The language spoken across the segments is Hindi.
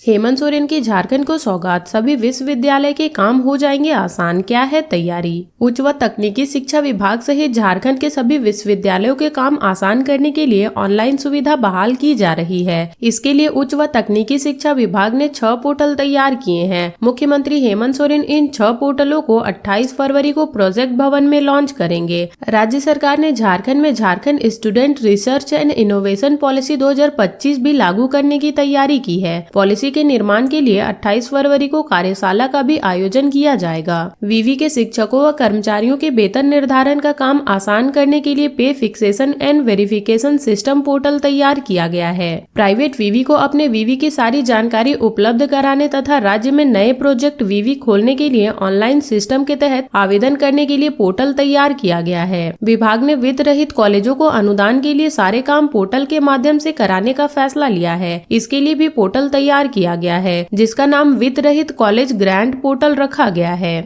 हेमंत सोरेन की झारखंड को सौगात, सभी विश्वविद्यालय के काम हो जाएंगे आसान, क्या है तैयारी। उच्च व तकनीकी शिक्षा विभाग सहित झारखंड के सभी विश्वविद्यालयों के काम आसान करने के लिए ऑनलाइन सुविधा बहाल की जा रही है। इसके लिए उच्च व तकनीकी शिक्षा विभाग ने 6 पोर्टल तैयार किए हैं। मुख्यमंत्री हेमंत सोरेन इन 6 पोर्टलों को 28 फरवरी को प्रोजेक्ट भवन में लॉन्च करेंगे। राज्य सरकार ने झारखंड में Jharkhand student research and innovation policy 2025 भी लागू करने की तैयारी की है। पॉलिसी के निर्माण के लिए 28 फरवरी को कार्यशाला का भी आयोजन किया जाएगा। विवि के शिक्षकों व कर्मचारियों के वेतन निर्धारण का काम आसान करने के लिए पे fixation and verification system portal तैयार किया गया है। प्राइवेट विवि को अपने विवि की सारी जानकारी उपलब्ध कराने तथा राज्य में नए प्रोजेक्ट विवि खोलने के लिए ऑनलाइन सिस्टम के तहत आवेदन करने के लिए पोर्टल तैयार किया गया है। विभाग ने वित्त रहित कॉलेजों को अनुदान के लिए सारे काम पोर्टल के माध्यम से कराने का फैसला लिया है। इसके लिए भी पोर्टल तैयार किया गया है, जिसका नाम वित्त रहित कॉलेज ग्रांट पोर्टल रखा गया है।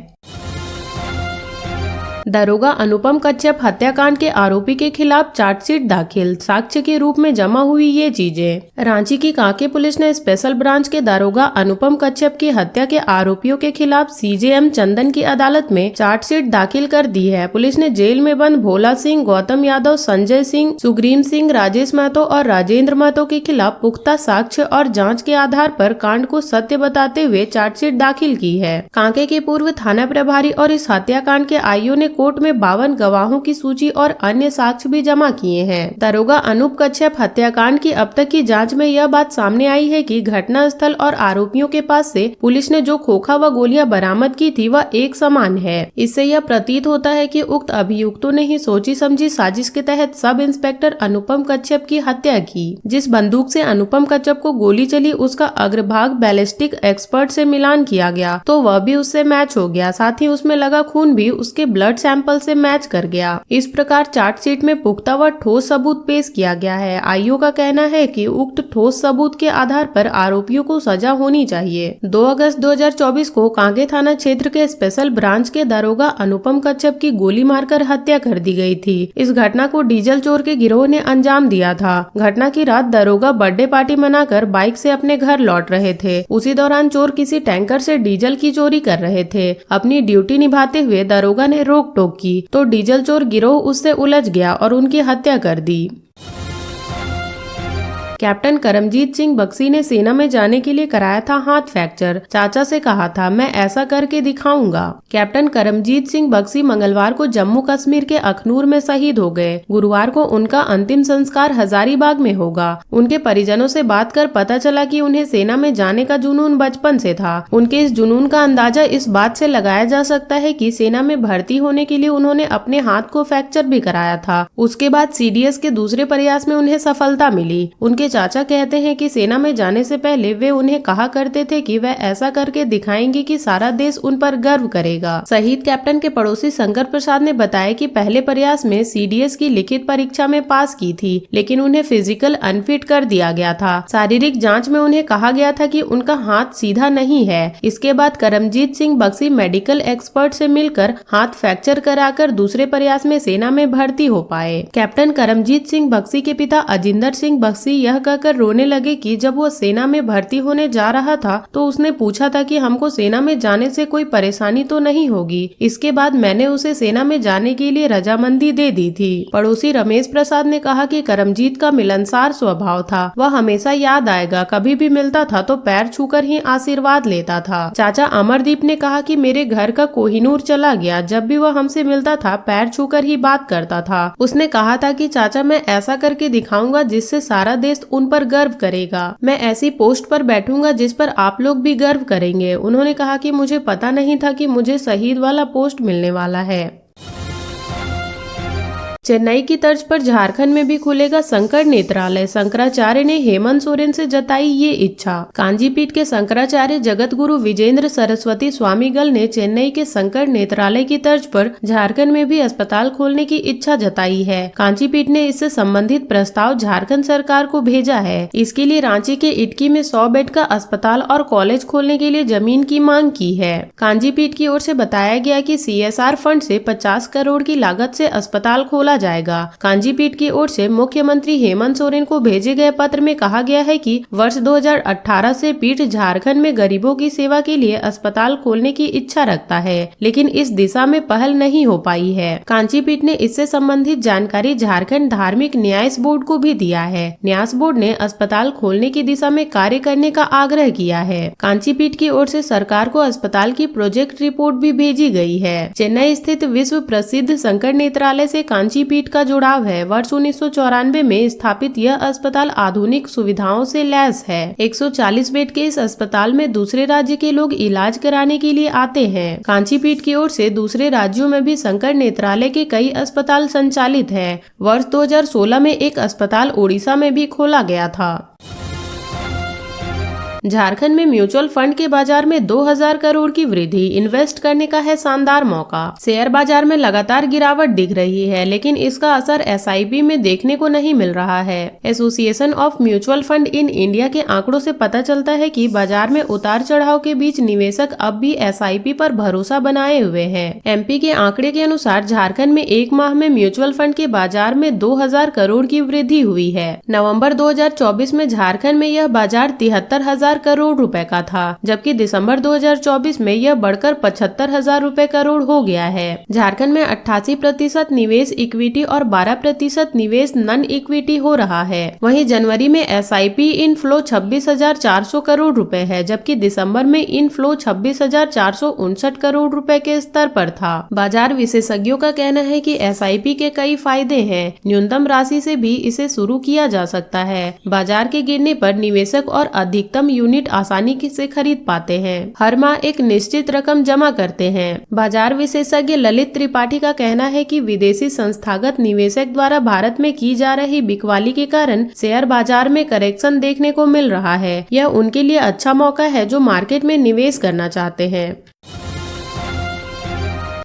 दरोगा अनुपम कच्छप हत्याकांड के आरोपी के खिलाफ चार्जशीट दाखिल, साक्ष्य के रूप में जमा हुई ये चीजें। रांची की कांके पुलिस ने स्पेशल ब्रांच के दरोगा अनुपम कच्छप की हत्या के आरोपियों के खिलाफ सीजेएम चंदन की अदालत में चार्जशीट दाखिल कर दी है। पुलिस ने जेल में बंद भोला सिंह, गौतम यादव, संजय सिंह, सुग्रीम सिंह, राजेश महतो और राजेंद्र महतो के खिलाफ पुख्ता साक्ष्य और जाँच के आधार पर कांड को सत्य बताते हुए चार्जशीट दाखिल की है। कांके के पूर्व थाना प्रभारी और इस हत्याकांड के आईओ ने कोर्ट में 52 गवाहों की सूची और अन्य साक्ष्य भी जमा किए हैं। दरोगा अनूप कच्छप हत्याकांड की अब तक की जांच में यह बात सामने आई है कि घटना स्थल और आरोपियों के पास से पुलिस ने जो खोखा व गोलियां बरामद की थी वह एक समान है। इससे यह प्रतीत होता है कि उक्त अभियुक्तों ने ही सोची समझी साजिश के तहत सब इंस्पेक्टर अनुपम कच्छप की हत्या की। जिस बंदूक से अनुपम कच्छप को गोली चली उसका अग्रभाग बैलिस्टिक एक्सपर्ट से मिलान किया गया तो वह भी उससे मैच हो गया, साथ ही उसमें लगा खून भी उसके ब्लड सैंपल से मैच कर गया। इस प्रकार चार्जशीट में पुख्ता व ठोस सबूत पेश किया गया है। आईओ का कहना है कि उक्त ठोस सबूत के आधार पर आरोपियों को सजा होनी चाहिए। 2 अगस्त 2024 को कांके थाना क्षेत्र के स्पेशल ब्रांच के दरोगा अनुपम कच्छप की गोली मारकर हत्या कर दी गई थी। इस घटना को डीजल चोर के गिरोह ने अंजाम दिया था। घटना की रात दरोगा बर्थडे पार्टी मनाकर बाइक से अपने घर लौट रहे थे। उसी दौरान चोर किसी टैंकर से डीजल की चोरी कर रहे थे। अपनी ड्यूटी निभाते हुए दरोगा ने रोक टोक की तो डीजल चोर गिरोह उससे उलझ गया और उनकी हत्या कर दी। कैप्टन करमजीत सिंह बख्सी ने सेना में जाने के लिए कराया था हाथ फ्रैक्चर, चाचा से कहा था मैं ऐसा करके दिखाऊंगा। कैप्टन करमजीत सिंह बख्सी मंगलवार को जम्मू कश्मीर के अखनूर में शहीद हो गए। गुरुवार को उनका अंतिम संस्कार हजारीबाग में होगा। उनके परिजनों से बात कर पता चला कि उन्हें सेना में जाने का जुनून बचपन से था। उनके इस जुनून का अंदाजा इस बात से लगाया जा सकता है कि सेना में भर्ती होने के लिए उन्होंने अपने हाथ को फ्रैक्चर भी कराया था। उसके बाद सीडीएस के दूसरे प्रयास में उन्हें सफलता मिली। उनके चाचा कहते हैं कि सेना में जाने से पहले वे उन्हें कहा करते थे कि वह ऐसा करके दिखाएंगे कि सारा देश उन पर गर्व करेगा। शहीद कैप्टन के पड़ोसी शंकर प्रसाद ने बताया कि पहले प्रयास में सीडीएस की लिखित परीक्षा में पास की थी, लेकिन उन्हें फिजिकल अनफिट कर दिया गया था। शारीरिक जांच में उन्हें कहा गया था कि उनका हाथ सीधा नहीं है। इसके बाद करमजीत सिंह बख्सी मेडिकल एक्सपर्ट से मिलकर हाथ फ्रैक्चर कराकर दूसरे प्रयास में सेना में भर्ती हो पाए। कैप्टन करमजीत सिंह बख्सी के पिता अजिंदर सिंह बख्सी यह कहकर रोने लगे कि जब वो सेना में भर्ती होने जा रहा था तो उसने पूछा था कि हमको सेना में जाने से कोई परेशानी तो नहीं होगी। इसके बाद मैंने उसे सेना में जाने के लिए रजामंदी दे दी थी। पड़ोसी रमेश प्रसाद ने कहा कि करमजीत का मिलनसार स्वभाव था, वह हमेशा याद आएगा। कभी भी मिलता था तो पैर छूकर ही आशीर्वाद लेता था। चाचा अमरदीप ने कहा कि मेरे घर का कोहिनूर चला गया, जब भी वह हमसे मिलता था पैर छूकर ही बात करता था। उसने कहा था कि चाचा मैं ऐसा करके दिखाऊंगा जिससे सारा देश उन पर गर्व करेगा। मैं ऐसी पोस्ट पर बैठूंगा जिस पर आप लोग भी गर्व करेंगे। उन्होंने कहा कि मुझे पता नहीं था कि मुझे शहीद वाला पोस्ट मिलने वाला है। चेन्नई की तर्ज पर झारखंड में भी खुलेगा संकर नेत्रालय, शंकराचार्य ने हेमंत सोरेन से जताई ये इच्छा। कांजीपीठ के शंकराचार्य जगत गुरु विजेंद्र सरस्वती स्वामीगल ने चेन्नई के संकर नेत्रालय की तर्ज पर झारखंड में भी अस्पताल खोलने की इच्छा जताई है। कांजीपीठ ने इससे संबंधित प्रस्ताव झारखंड सरकार को भेजा है। इसके लिए रांची के इटकी में 100 बेड का अस्पताल और कॉलेज खोलने के लिए जमीन की मांग की है। कांजीपीठ की ओर से बताया गया कि CSR फंड से 50 करोड़ की लागत से अस्पताल खोला खोला जाएगा। कांजीपीठ की ओर से मुख्यमंत्री हेमंत सोरेन को भेजे गए पत्र में कहा गया है कि वर्ष 2018 से पीठ झारखंड में गरीबों की सेवा के लिए अस्पताल खोलने की इच्छा रखता है, लेकिन इस दिशा में पहल नहीं हो पाई है। कांचीपीठ ने इससे संबंधित जानकारी झारखंड धार्मिक न्यास बोर्ड को भी दिया है। न्यास बोर्ड ने अस्पताल खोलने की दिशा में कार्य करने का आग्रह किया है। कांचीपीठ की ओर से सरकार को अस्पताल की प्रोजेक्ट रिपोर्ट भी भेजी गई है। चेन्नई स्थित विश्व प्रसिद्ध शंकर नेत्रालय से कांचीपीठ का जुड़ाव है। वर्ष 1994 में स्थापित यह अस्पताल आधुनिक सुविधाओं से लैस है। 140 बेड के इस अस्पताल में दूसरे राज्य के लोग इलाज कराने के लिए आते हैं। कांचीपीठ की ओर से दूसरे राज्यों में भी शंकर नेत्रालय के कई अस्पताल संचालित हैं। वर्ष 2016 में एक अस्पताल ओडिशा में भी खोला गया था। झारखंड में म्यूचुअल फंड के बाजार में 2000 करोड़ की वृद्धि, इन्वेस्ट करने का है शानदार मौका। शेयर बाजार में लगातार गिरावट दिख रही है, लेकिन इसका असर एसआईपी में देखने को नहीं मिल रहा है। Association of mutual fund in India के आंकड़ों से पता चलता है कि बाजार में उतार चढ़ाव के बीच निवेशक अब भी एसआईपी पर भरोसा बनाए हुए हैं। एमपी के आंकड़े के अनुसार झारखंड में एक माह में म्यूचुअल फंड के बाजार में 2000 करोड़ की वृद्धि हुई है। नवम्बर 2024 में झारखंड में यह बाजार 73,000 करोड़ रुपए का था, जबकि दिसंबर 2024 में यह बढ़कर 75,000 रुपए करोड़ हो गया है। झारखंड में 88% निवेश इक्विटी और 12% निवेश नॉन इक्विटी हो रहा है। वहीं जनवरी में एसआईपी इनफ्लो 26,400 करोड़ रुपए है, जबकि दिसंबर में इनफ्लो 26,459 करोड़ रुपए के स्तर पर था। बाजार विशेषज्ञों का कहना है कि एसआईपी के कई फायदे हैं। न्यूनतम राशि से भी इसे शुरू किया जा सकता है। बाजार के गिरने पर निवेशक और अधिकतम यूनिट आसानी से खरीद पाते हैं। हर माह एक निश्चित रकम जमा करते हैं। बाजार विशेषज्ञ ललित त्रिपाठी का कहना है कि विदेशी संस्थागत निवेशक द्वारा भारत में की जा रही बिकवाली के कारण शेयर बाजार में करेक्शन देखने को मिल रहा है। यह उनके लिए अच्छा मौका है जो मार्केट में निवेश करना चाहते हैं।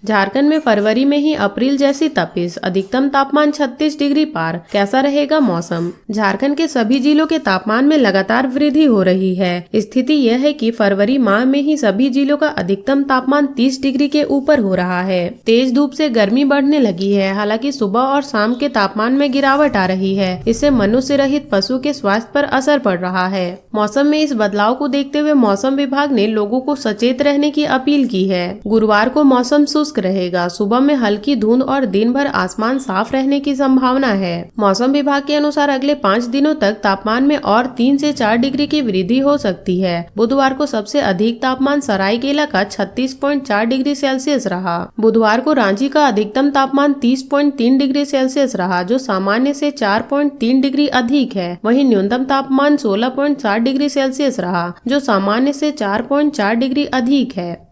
झारखंड में फरवरी में ही अप्रैल जैसी तपिश, अधिकतम तापमान 36 डिग्री पार। कैसा रहेगा मौसम? झारखंड के सभी जिलों के तापमान में लगातार वृद्धि हो रही है। स्थिति यह है कि फरवरी माह में ही सभी जिलों का अधिकतम तापमान 30 डिग्री के ऊपर हो रहा है। तेज धूप से गर्मी बढ़ने लगी है। हालांकि सुबह और शाम के तापमान में गिरावट आ रही है। इससे मनुष्य रहित पशु के स्वास्थ्य पर असर पड़ रहा है। मौसम में इस बदलाव को देखते हुए मौसम विभाग ने लोगों को सचेत रहने की अपील की है। गुरुवार को मौसम शुष्क रहेगा। सुबह में हल्की धुंध और दिन भर आसमान साफ रहने की संभावना है। मौसम विभाग के अनुसार अगले 5 दिनों तक तापमान में और 3 से 4 डिग्री की वृद्धि हो सकती है। बुधवार को सबसे अधिक तापमान सरायकेला का 36.4 डिग्री सेल्सियस रहा। बुधवार को रांची का अधिकतम तापमान 30.3 डिग्री सेल्सियस रहा, जो सामान्य से 4.3 डिग्री अधिक है। वहीं न्यूनतम तापमान 16.4 डिग्री सेल्सियस रहा, जो सामान्य से 4.4 डिग्री अधिक है।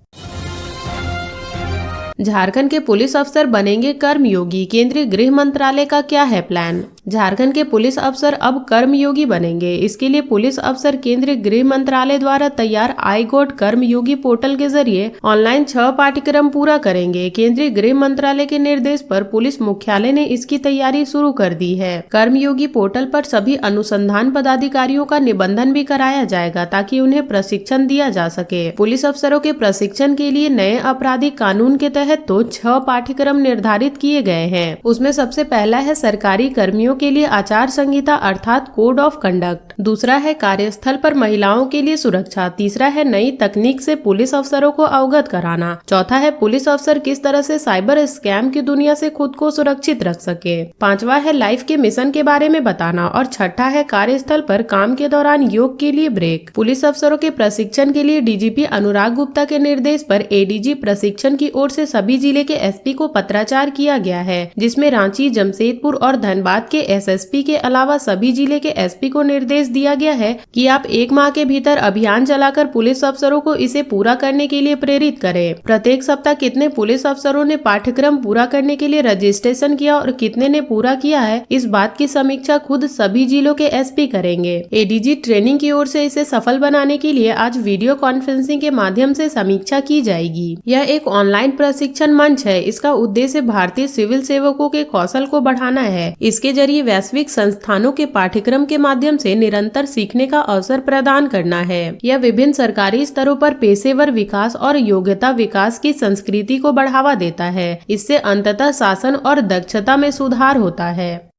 झारखंड के पुलिस अफसर बनेंगे कर्मयोगी, केंद्रीय गृह मंत्रालय का क्या है प्लान? झारखंड के पुलिस अफसर अब कर्मयोगी बनेंगे। इसके लिए पुलिस अफसर केंद्रीय गृह मंत्रालय द्वारा तैयार आई गॉट कर्मयोगी पोर्टल के जरिए ऑनलाइन 6 पाठ्यक्रम पूरा करेंगे। केंद्रीय गृह मंत्रालय के निर्देश पर पुलिस मुख्यालय ने इसकी तैयारी शुरू कर दी है। कर्मयोगी पोर्टल पर सभी अनुसंधान पदाधिकारियों का निबंधन भी कराया जाएगा ताकि उन्हें प्रशिक्षण दिया जा सके। पुलिस अफसरों के प्रशिक्षण के लिए नए आपराधिक कानून के तहत तो 6 पाठ्यक्रम निर्धारित किए गए हैं। उसमें सबसे पहला है सरकारी कर्मियों के लिए आचार संहिता अर्थात कोड ऑफ कंडक्ट। दूसरा है कार्यस्थल पर महिलाओं के लिए सुरक्षा। तीसरा है नई तकनीक से पुलिस अफसरों को अवगत कराना। चौथा है पुलिस अफसर किस तरह से साइबर स्कैम की दुनिया से खुद को सुरक्षित रख सके। पांचवा है लाइफ के मिशन के बारे में बताना और छठा है कार्यस्थल पर काम के दौरान योग के लिए ब्रेक। पुलिस अफसरों के प्रशिक्षण के लिए डीजीपी अनुराग गुप्ता के निर्देश पर एडीजी प्रशिक्षण की ओर से सभी जिले के एसपी को पत्राचार किया गया है, जिसमें रांची, जमशेदपुर और धनबाद के एसएसपी के अलावा सभी जिले के एसपी को निर्देश दिया गया है कि आप 1 माह के भीतर अभियान चलाकर पुलिस अफसरों को इसे पूरा करने के लिए प्रेरित करें। प्रत्येक सप्ताह कितने पुलिस अफसरों ने पाठ्यक्रम पूरा करने के लिए रजिस्ट्रेशन किया और कितने ने पूरा किया है, इस बात की समीक्षा खुद सभी जिलों के एसपी करेंगे। एडीजी ट्रेनिंग की ओर से इसे सफल बनाने के लिए आज वीडियो कॉन्फ्रेंसिंग के माध्यम से समीक्षा की जाएगी। यह एक ऑनलाइन प्रशिक्षण मंच है। इसका उद्देश्य भारतीय सिविल सेवकों के कौशल को बढ़ाना है। इसके जरिए ये वैश्विक संस्थानों के पाठ्यक्रम के माध्यम से निरंतर सीखने का अवसर प्रदान करना है। यह विभिन्न सरकारी स्तरों पर पेशेवर विकास और योग्यता विकास की संस्कृति को बढ़ावा देता है। इससे अंततः शासन और दक्षता में सुधार होता है।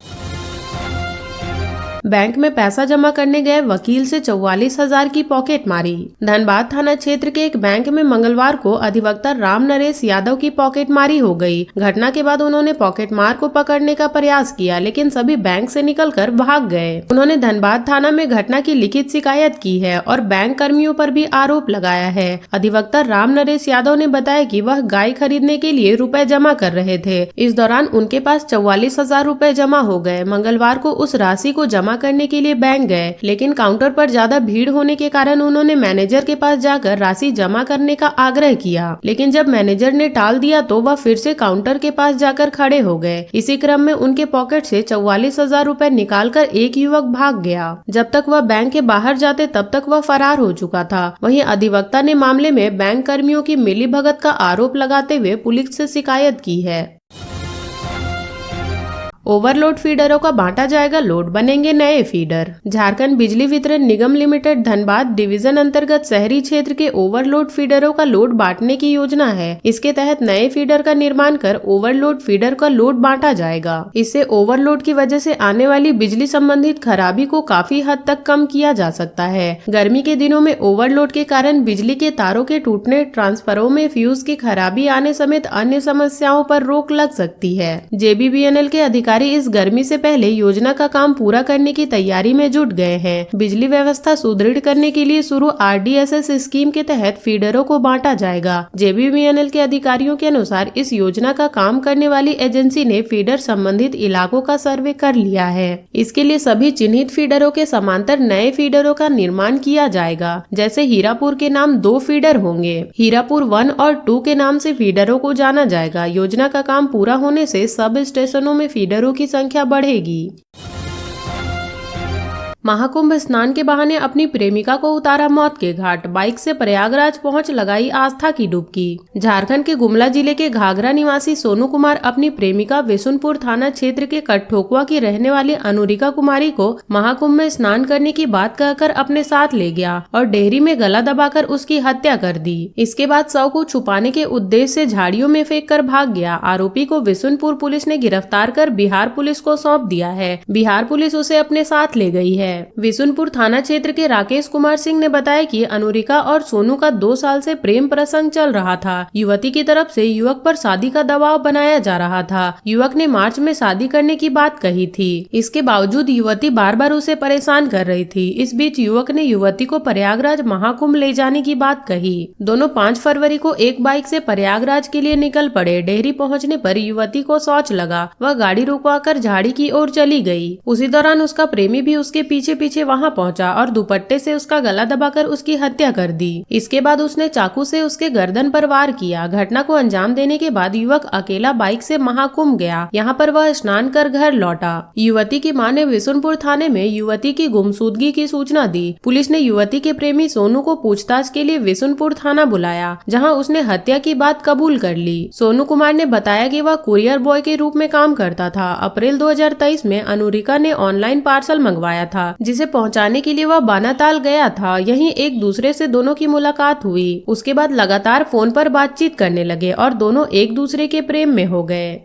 बैंक में पैसा जमा करने गए वकील से 44,000 की पॉकेट मारी। धनबाद थाना क्षेत्र के एक बैंक में मंगलवार को अधिवक्ता राम नरेश यादव की पॉकेट मारी हो गई। घटना के बाद उन्होंने पॉकेट मार को पकड़ने का प्रयास किया, लेकिन सभी बैंक से निकलकर भाग गए। उन्होंने धनबाद थाना में घटना की लिखित शिकायत की है और बैंक कर्मियों पर भी आरोप लगाया है। अधिवक्ता राम नरेश यादव ने बताया कि वह गाय खरीदने के लिए रुपए जमा कर रहे थे। इस दौरान उनके पास 44,000 रुपए जमा हो गए। मंगलवार को उस राशि को जमा करने के लिए बैंक गए, लेकिन काउंटर पर ज्यादा भीड़ होने के कारण उन्होंने मैनेजर के पास जाकर राशि जमा करने का आग्रह किया, लेकिन जब मैनेजर ने टाल दिया तो वह फिर से काउंटर के पास जाकर खड़े हो गए। इसी क्रम में उनके पॉकेट से 44,000 रुपए निकालकर एक युवक भाग गया। जब तक वह बैंक के बाहर जाते तब तक वह फरार हो चुका था। वहीं अधिवक्ता ने मामले में बैंक कर्मियों की मिलीभगत का आरोप लगाते हुए पुलिस से शिकायत की है। ओवरलोड फीडरों का बांटा जाएगा लोड, बनेंगे नए फीडर। झारखंड बिजली वितरण निगम लिमिटेड धनबाद डिवीजन अंतर्गत शहरी क्षेत्र के ओवरलोड फीडरों का लोड बांटने की योजना है। इसके तहत नए फीडर का निर्माण कर ओवरलोड फीडर का लोड बांटा जाएगा। इससे ओवरलोड की वजह से आने वाली बिजली संबंधित खराबी को काफी हद तक कम किया जा सकता है। गर्मी के दिनों में ओवरलोड के कारण बिजली के तारों के टूटने, ट्रांसफार्मरों में फ्यूज की खराबी आने समेत अन्य समस्याओं पर रोक लग सकती है। JBVNL के अधिकारी इस गर्मी से पहले योजना का काम पूरा करने की तैयारी में जुट गए हैं। बिजली व्यवस्था सुदृढ़ करने के लिए शुरू RDSS स्कीम के तहत फीडरों को बांटा जाएगा। JBVNL के अधिकारियों के अनुसार इस योजना का काम करने वाली एजेंसी ने फीडर संबंधित इलाकों का सर्वे कर लिया है। इसके लिए सभी चिन्हित फीडरों के समांतर नए फीडरों का निर्माण किया जाएगा। जैसे हीरापुर के नाम 2 फीडर होंगे। हीरापुर 1 और 2 के नाम से फीडरों को जाना जाएगा। योजना का काम पूरा होने से सब स्टेशनों में फीडरों की संख्या बढ़ेगी। महाकुंभ स्नान के बहाने अपनी प्रेमिका को उतारा मौत के घाट, बाइक से प्रयागराज पहुंच लगाई आस्था की डुबकी। झारखंड के गुमला जिले के घाघरा निवासी सोनू कुमार अपनी प्रेमिका विशुनपुर थाना क्षेत्र के कटठोकुआ की रहने वाली अनुरिका कुमारी को महाकुंभ में स्नान करने की बात कहकर अपने साथ ले गया और डेहरी में गला दबाकर उसकी हत्या कर दी। इसके बाद शव को छुपाने के उद्देश्य से झाड़ियों में फेंक कर भाग गया। आरोपी को विशुनपुर पुलिस ने गिरफ्तार कर बिहार पुलिस को सौंप दिया है। बिहार पुलिस उसे अपने साथ ले गई है। विशुनपुर थाना क्षेत्र के राकेश कुमार सिंह ने बताया कि अनुरिका और सोनू का 2 साल से प्रेम प्रसंग चल रहा था। युवती की तरफ से युवक पर शादी का दबाव बनाया जा रहा था। युवक ने मार्च में शादी करने की बात कही थी। इसके बावजूद युवती बार बार उसे परेशान कर रही थी। इस बीच युवक ने युवती को प्रयागराज महाकुंभ ले जाने की बात कही। दोनों 5 फरवरी को एक बाइक से प्रयागराज के लिए निकल पड़े। डेहरी पहुँचने पर युवती को शौच लगा। वह गाड़ी रुकवाकर झाड़ी की ओर चली गई। उसी दौरान उसका प्रेमी भी उसके पीछे वहां पहुंचा और दुपट्टे से उसका गला दबाकर उसकी हत्या कर दी। इसके बाद उसने चाकू से उसके गर्दन पर वार किया। घटना को अंजाम देने के बाद युवक अकेला बाइक से महाकुंभ गया। यहाँ पर वह स्नान कर घर लौटा। युवती की मां ने विशुनपुर थाने में युवती की गुमशुदगी की सूचना दी। पुलिस ने युवती के प्रेमी सोनू को पूछताछ के लिए विशुनपुर थाना बुलाया, जहाँ उसने हत्या की बात कबूल कर ली। सोनू कुमार ने बताया कि वह कुरियर बॉय के रूप में काम करता था। अप्रैल 2023 में अनुरिका ने ऑनलाइन पार्सल मंगवाया था, जिसे पहुंचाने के लिए वह बानाताल गया था। यहीं एक दूसरे से दोनों की मुलाकात हुई। उसके बाद लगातार फोन पर बातचीत करने लगे और दोनों एक दूसरे के प्रेम में हो गए।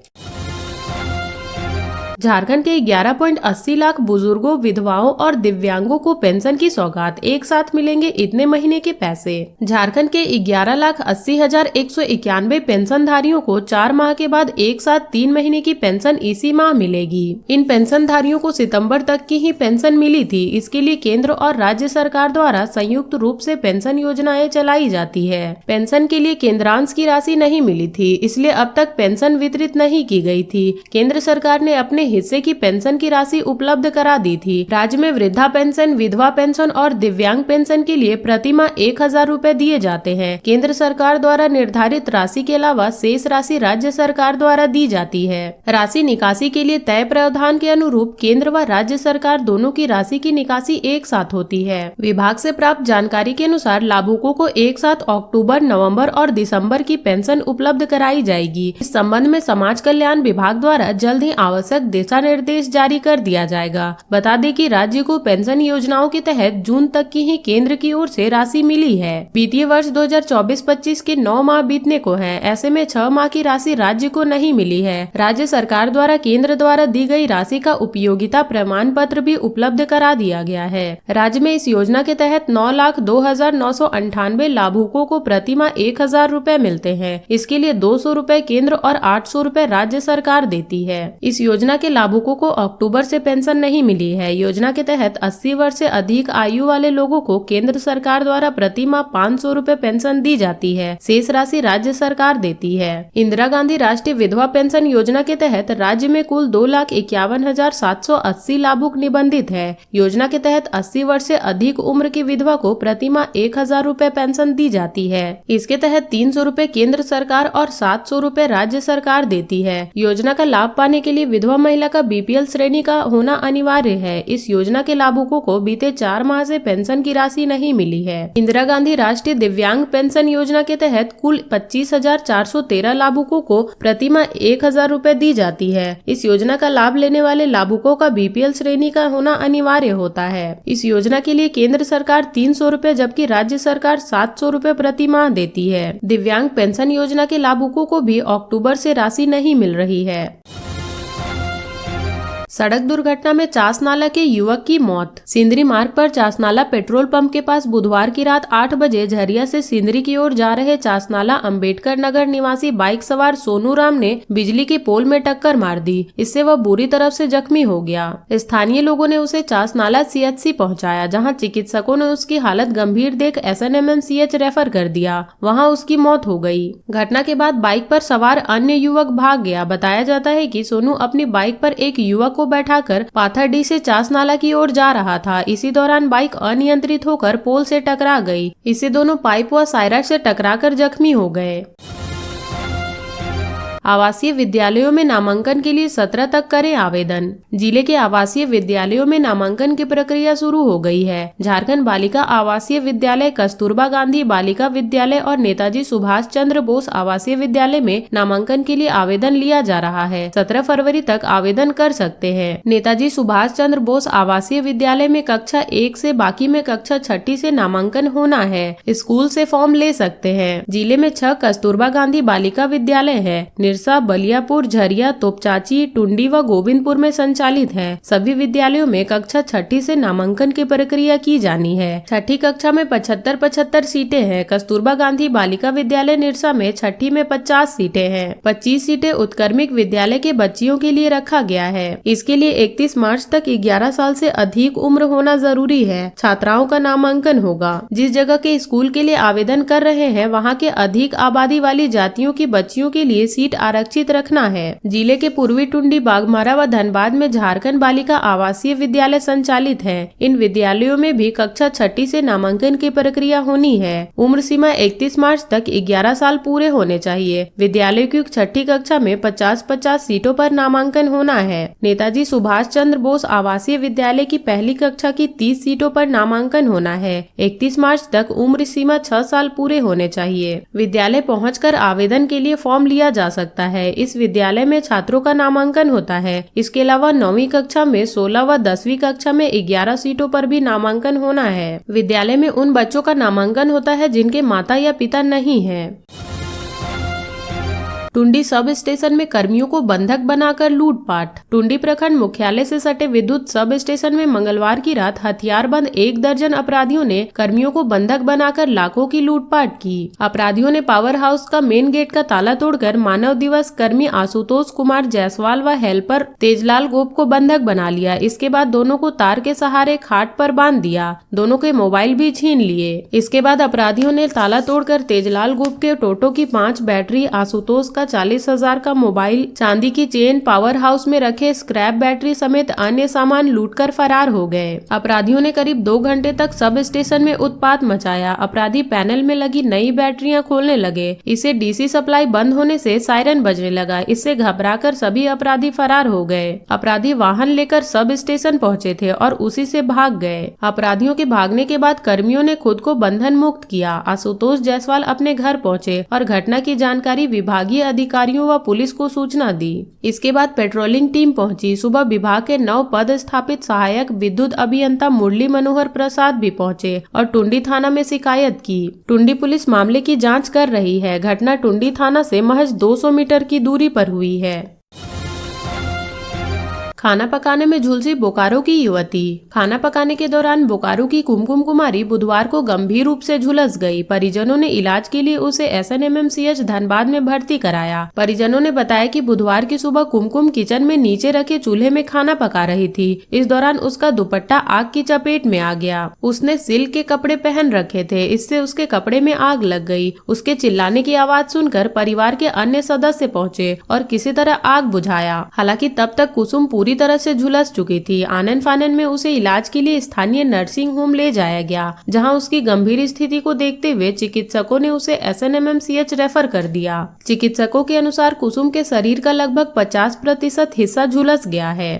झारखंड के 11.80 लाख बुजुर्गों, विधवाओं और दिव्यांगों को पेंशन की सौगात, एक साथ मिलेंगे इतने महीने के पैसे। झारखंड के 11,80,191 पेंशनधारियों को 4 माह के बाद एक साथ 3 महीने की पेंशन इसी माह मिलेगी। इन पेंशनधारियों को सितंबर तक की ही पेंशन मिली थी। इसके लिए केंद्र और राज्य सरकार द्वारा संयुक्त रूप से पेंशन योजनाएं चलाई जाती है। पेंशन के लिए केंद्रांश की राशि नहीं मिली थी, इसलिए अब तक पेंशन वितरित नहीं की गई थी। केंद्र सरकार ने अपने हिस्से की पेंशन की राशि उपलब्ध करा दी थी। राज्य में वृद्धा पेंशन, विधवा पेंशन और दिव्यांग पेंशन के लिए प्रतिमाह 1,000 रुपए दिए जाते हैं। केंद्र सरकार द्वारा निर्धारित राशि के अलावा शेष राशि राज्य सरकार द्वारा दी जाती है। राशि निकासी के लिए तय प्रावधान के अनुरूप केंद्र व राज्य सरकार दोनों की राशि की निकासी एक साथ होती है। विभाग से प्राप्त जानकारी के अनुसार लाभुकों को एक साथ अक्टूबर, नवंबर और दिसंबर की पेंशन उपलब्ध कराई जाएगी। इस संबंध में समाज कल्याण विभाग द्वारा जल्द ही आवश्यक दिशा निर्देश जारी कर दिया जाएगा। बता दें कि राज्य को पेंशन योजनाओं के तहत जून तक की ही केंद्र की ओर से राशि मिली है। वित्तीय वर्ष 2024-25 के 9 माह बीतने को हैं, ऐसे में 6 माह की राशि राज्य को नहीं मिली है। राज्य सरकार द्वारा केंद्र द्वारा दी गई राशि का उपयोगिता प्रमाण पत्र भी उपलब्ध करा दिया गया है। राज्य में इस योजना के तहत 9,02,998 लाभुकों को प्रति माह 1,000 रूपए मिलते हैं। इसके लिए 200 रूपए केंद्र और 800 रूपए राज्य सरकार देती है। इस योजना के लाभुकों को अक्टूबर से पेंशन नहीं मिली है। योजना के तहत 80 वर्ष से अधिक आयु वाले लोगों को केंद्र सरकार द्वारा प्रति माह 500 रूपए पेंशन दी जाती है। शेष राशि राज्य सरकार देती है। इंदिरा गांधी राष्ट्रीय विधवा पेंशन योजना के तहत राज्य में कुल 2,51,780 लाभुक निबंधित है। योजना के तहत 80 वर्ष से अधिक उम्र की विधवा को प्रति माह 1,000 रूपए पेंशन दी जाती है। इसके तहत 300 रूपए केंद्र सरकार और 700 रूपए राज्य सरकार देती है। योजना का लाभ पाने के लिए विधवा महिला का BPL श्रेणी का होना अनिवार्य है। इस योजना के लाभुकों को बीते 4 माह से पेंशन की राशि नहीं मिली है। इंदिरा गांधी राष्ट्रीय दिव्यांग पेंशन योजना के तहत कुल 25,413 लाभुकों को प्रति माह 1,000 रूपए दी जाती है। इस योजना का लाभ लेने वाले लाभुकों का BPL श्रेणी का होना अनिवार्य होता है। इस योजना के लिए केंद्र सरकार 300 रूपए जबकि राज्य सरकार 700 रूपए प्रति माह देती है। दिव्यांग पेंशन योजना के लाभुकों को भी अक्टूबर से राशि नहीं मिल रही है। सड़क दुर्घटना में चासनाला के युवक की मौत। सिंदरी मार्ग पर चासनाला पेट्रोल पंप के पास बुधवार की रात 8 बजे झरिया से सिंदरी की ओर जा रहे चासनाला अंबेडकर नगर निवासी बाइक सवार सोनू राम ने बिजली के पोल में टक्कर मार दी। इससे वह बुरी तरह से जख्मी हो गया। स्थानीय लोगों ने उसे चासनाला CHC पहुंचाया, जहां चिकित्सकों ने उसकी हालत गंभीर देख SNMMCH रेफर कर दिया। वहां उसकी मौत हो गई। घटना के बाद बाइक पर सवार अन्य युवक भाग गया। बताया जाता है कि सोनू अपनी बाइक पर एक युवक बैठाकर पाथरडीह से चासनाला की ओर जा रहा था। इसी दौरान बाइक अनियंत्रित होकर पोल से टकरा गई। इससे दोनों पाइप व सायरट से टकराकर जख्मी हो गए। आवासीय विद्यालयों में नामांकन के लिए 17 तक करें आवेदन। जिले के आवासीय विद्यालयों में नामांकन की प्रक्रिया शुरू हो गई है। झारखंड बालिका आवासीय विद्यालय, कस्तूरबा गांधी बालिका विद्यालय और नेताजी सुभाष चंद्र बोस आवासीय विद्यालय में नामांकन के लिए आवेदन लिया जा रहा है। 17 फरवरी तक आवेदन कर सकते हैं। नेताजी सुभाष चंद्र बोस आवासीय विद्यालय में कक्षा 1 से, बाकी में कक्षा 6 से नामांकन होना है। स्कूल से फॉर्म ले सकते हैं। जिले में 6 कस्तूरबा गांधी बालिका विद्यालय है। सिरसा, बलियापुर, झरिया, तोपचाची, टुंडी व गोविंदपुर में संचालित है। सभी विद्यालयों में कक्षा 6 से नामांकन की प्रक्रिया की जानी है। 6ठी कक्षा में 75-75 सीटें हैं। कस्तूरबा गांधी बालिका विद्यालय निरसा में 6ठी में 50 सीटें हैं। 25 सीटें उत्क्रमिक विद्यालय के बच्चियों के लिए रखा गया है। इसके लिए 31 मार्च तक 11 साल से अधिक उम्र होना जरूरी है। छात्राओं का नामांकन होगा। जिस जगह के स्कूल के लिए आवेदन कर रहे हैं वहाँ के अधिक आबादी वाली जातियों की बच्चियों के लिए सीट आरक्षित रखना है। जिले के पूर्वी टुंडी, बाघमारा व धनबाद में झारखंड बालिका आवासीय विद्यालय संचालित है। इन विद्यालयों में भी कक्षा 6 से नामांकन की प्रक्रिया होनी है। उम्र सीमा 31 मार्च तक 11 साल पूरे होने चाहिए। विद्यालय की 6ठी कक्षा में 50-50 सीटों पर नामांकन होना है। नेताजी सुभाष चंद्र बोस आवासीय विद्यालय की पहली कक्षा की 30 सीटों पर नामांकन होना है। 31 मार्च तक उम्र सीमा 6 साल पूरे होने चाहिए। विद्यालय पहुंचकर आवेदन के लिए फॉर्म लिया जा सकता है। इस विद्यालय में छात्रों का नामांकन होता है। इसके अलावा 9वीं कक्षा में 16 व 10वीं कक्षा में 11 सीटों पर भी नामांकन होना है। विद्यालय में उन बच्चों का नामांकन होता है जिनके माता या पिता नहीं हैं। टुंडी सब स्टेशन में कर्मियों को बंधक बनाकर लूटपाट। टुंडी प्रखंड मुख्यालय से सटे विद्युत सब स्टेशन में मंगलवार की रात हथियारबंद 1 दर्जन अपराधियों ने कर्मियों को बंधक बनाकर लाखों की लूटपाट की। अपराधियों ने पावर हाउस का मेन गेट का ताला तोड़कर मानव दिवस कर्मी आशुतोष कुमार जायसवाल व हेल्पर तेजलाल गोप को बंधक बना लिया। इसके बाद दोनों को तार के सहारे खाट पर बांध दिया। दोनों के मोबाइल भी छीन लिए। इसके बाद अपराधियों ने ताला तोड़कर तेजलाल गोप के टोटो की 5 बैटरी, आशुतोष का 40,000 का मोबाइल, चांदी की चेन, पावर हाउस में रखे स्क्रैप बैटरी समेत अन्य सामान लूटकर फरार हो गए। अपराधियों ने करीब 2 घंटे तक सब स्टेशन में उत्पात मचाया। अपराधी पैनल में लगी नई बैटरियां खोलने लगे। इसे डीसी सप्लाई बंद होने से सायरन बजने लगा। इससे घबराकर सभी अपराधी फरार हो गए। अपराधी वाहन लेकर सब स्टेशन पहुंचे थे और उसी से भाग गए। अपराधियों के भागने के बाद कर्मियों ने खुद को बंधन मुक्त किया। आशुतोष जायसवाल अपने घर पहुंचे और घटना की जानकारी विभागीय अधिकारियों व पुलिस को सूचना दी। इसके बाद पेट्रोलिंग टीम पहुंची। सुबह विभाग के 9 पद स्थापित सहायक विद्युत अभियंता मुरली मनोहर प्रसाद भी पहुंचे और टुंडी थाना में शिकायत की। टुंडी पुलिस मामले की जांच कर रही है। घटना टुंडी थाना से महज 200 मीटर की दूरी पर हुई है। खाना पकाने में झुलसी बोकारो की युवती। खाना पकाने के दौरान बोकारो की कुमकुम कुमारी बुधवार को गंभीर रूप से झुलस गई। परिजनों ने इलाज के लिए उसे SNMMCH धनबाद में भर्ती कराया। परिजनों ने बताया कि बुधवार की सुबह कुमकुम किचन में नीचे रखे चूल्हे में खाना पका रही थी। इस दौरान उसका दुपट्टा आग की चपेट में आ गया। उसने सिल्क के कपड़े पहन रखे थे, इससे उसके कपड़े में आग लग गई। उसके चिल्लाने की आवाज सुनकर परिवार के अन्य सदस्य पहुँचे और किसी तरह आग बुझाया। हालांकि तब तक कुसुम पूरी तरह से झुलस चुकी थी। आनन फानन में उसे इलाज के लिए स्थानीय नर्सिंग होम ले जाया गया, जहां उसकी गंभीर स्थिति को देखते हुए चिकित्सकों ने उसे SNMMCH रेफर कर दिया। चिकित्सकों के अनुसार कुसुम के शरीर का लगभग 50% हिस्सा झुलस गया है।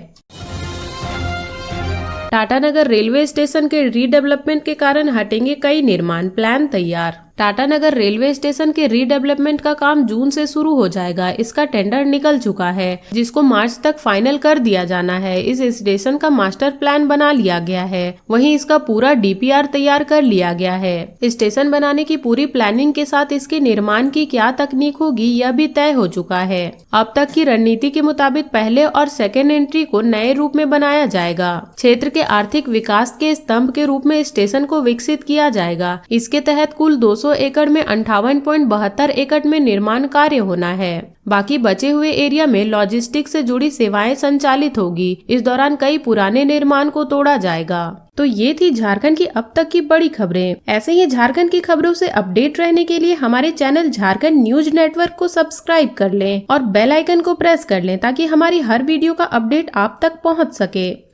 टाटानगर रेलवे स्टेशन के रीडेवलपमेंट के कारण हटेंगे कई निर्माण, प्लान तैयार। टाटानगर रेलवे स्टेशन के रीडेवलपमेंट का काम जून से शुरू हो जाएगा। इसका टेंडर निकल चुका है, जिसको मार्च तक फाइनल कर दिया जाना है। इस स्टेशन का मास्टर प्लान बना लिया गया है, वहीं इसका पूरा DPR तैयार कर लिया गया है। स्टेशन बनाने की पूरी प्लानिंग के साथ इसके निर्माण की क्या तकनीक होगी यह भी तय हो चुका है। अब तक की रणनीति के मुताबिक पहले और सेकेंड एंट्री को नए रूप में बनाया जाएगा। क्षेत्र के आर्थिक विकास के स्तंभ के रूप में स्टेशन को विकसित किया जाएगा। इसके तहत कुल 200 एकड़ में 58.72 एकड़ में निर्माण कार्य होना है। बाकी बचे हुए एरिया में लॉजिस्टिक से जुड़ी सेवाएं संचालित होगी। इस दौरान कई पुराने निर्माण को तोड़ा जाएगा। तो ये थी झारखंड की अब तक की बड़ी खबरें। ऐसे ही झारखंड की खबरों से अपडेट रहने के लिए हमारे चैनल झारखंड न्यूज नेटवर्क को सब्सक्राइब कर लें और बेल आइकन को प्रेस कर लें, ताकि हमारी हर वीडियो का अपडेट आप तक पहुंच सके।